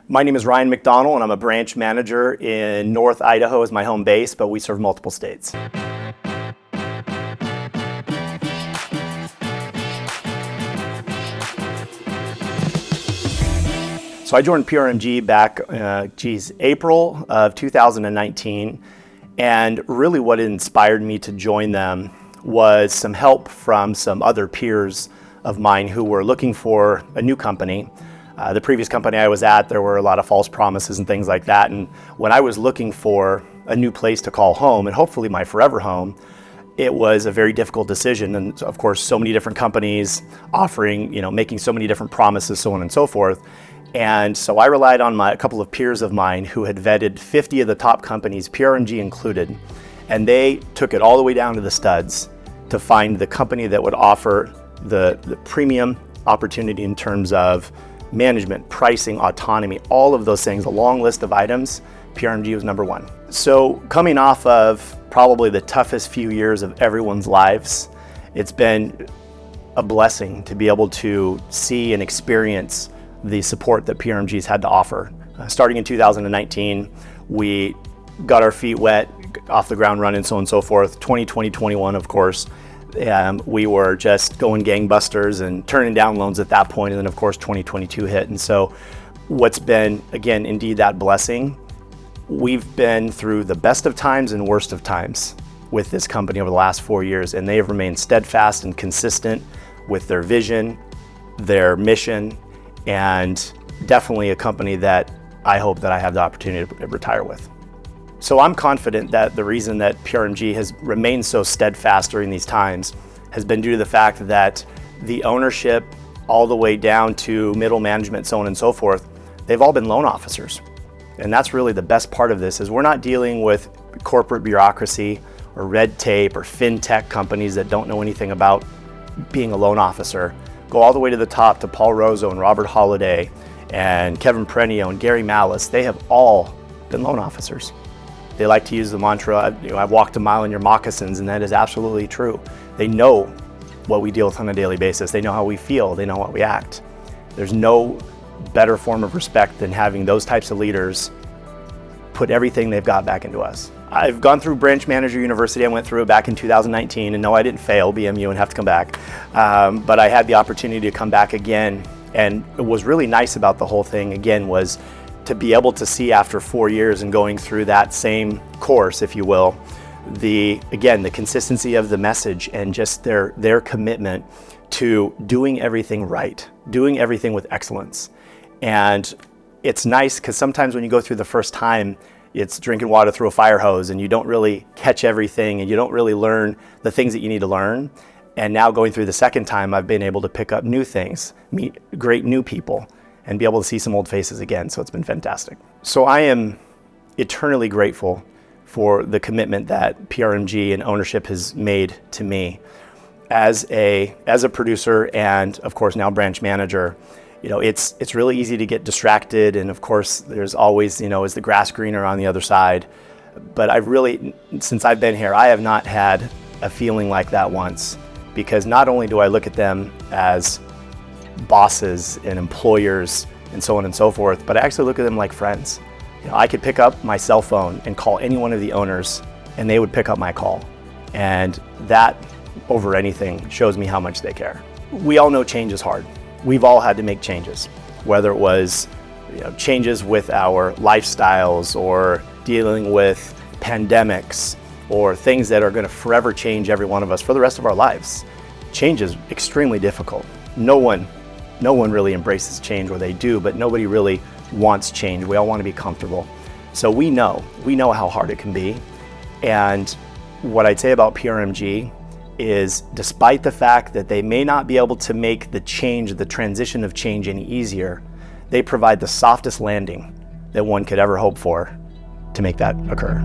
My name is RMcDonnell, and I'm a branch manager in North Idaho as my home base, but we serve multiple states. So I joined PRMG back, April of 2019, and really what inspired me to join them was some help from some other peers of mine who were looking for a new company. The previous company I was at, there were a lot of false promises and things like that, and when I was looking for a new place to call home, and hopefully my forever home, it was a very difficult decision. And of course, so many different companies offering, making so many different promises, so on and so forth. And so I relied on a couple of peers of mine who had vetted 50 of the top companies, PRMG included, and they took it all the way down to the studs to find the company that would offer the premium opportunity in terms of management, pricing, autonomy, all of those things, a long list of items. PRMG was number one. So coming off of probably the toughest few years of everyone's lives, it's been a blessing to be able to see and experience the support that PRMG's had to offer. Starting in 2019, we got our feet wet, off the ground running, so on and so forth. 2020, 21, of course, we were just going gangbusters and turning down loans at that point. And then of course, 2022 hit. And so what's been, again, indeed that blessing, we've been through the best of times and worst of times with this company over the last 4 years. And they have remained steadfast and consistent with their vision, their mission, and definitely a company that I hope that I have the opportunity to retire with. So I'm confident that the reason that PRMG has remained so steadfast during these times has been due to the fact that the ownership all the way down to middle management, so on and so forth, they've all been loan officers. And that's really the best part of this, is we're not dealing with corporate bureaucracy or red tape or fintech companies that don't know anything about being a loan officer. Go all the way to the top to Paul Rozo and Robert Holliday and Kevin Prenio and Gary Malice. They have all been loan officers. They like to use the mantra, I've walked a mile in your moccasins, and that is absolutely true. They know what we deal with on a daily basis. They know how we feel. They know how we act. There's no better form of respect than having those types of leaders put everything they've got back into us. I've gone through Branch Manager University. I went through it back in 2019, and no, I didn't fail BMU and have to come back. But I had the opportunity to come back again, and what was really nice about the whole thing, again, was to be able to see after 4 years and going through that same course, if you will, the consistency of the message and just their commitment to doing everything right, doing everything with excellence. And it's nice because sometimes when you go through the first time, it's drinking water through a fire hose and you don't really catch everything and you don't really learn the things that you need to learn. And now going through the second time, I've been able to pick up new things, meet great new people, and be able to see some old faces again. So it's been fantastic. So I am eternally grateful for the commitment that PRMG and ownership has made to me as a producer and of course now branch manager. It's really easy to get distracted, and of course there's always, is the grass greener on the other side? But since I've been here, I have not had a feeling like that once, because not only do I look at them as bosses and employers and so on and so forth, but I actually look at them like friends. I could pick up my cell phone and call any one of the owners and they would pick up my call. And that over anything shows me how much they care. We all know change is hard. We've all had to make changes, whether it was changes with our lifestyles or dealing with pandemics or things that are going to forever change every one of us for the rest of our lives. Change is extremely difficult. No one really embraces change, or they do, but nobody really wants change. We all want to be comfortable. So we know how hard it can be. And what I'd say about PRMG is, despite the fact that they may not be able to make the transition of change any easier, they provide the softest landing that one could ever hope for to make that occur.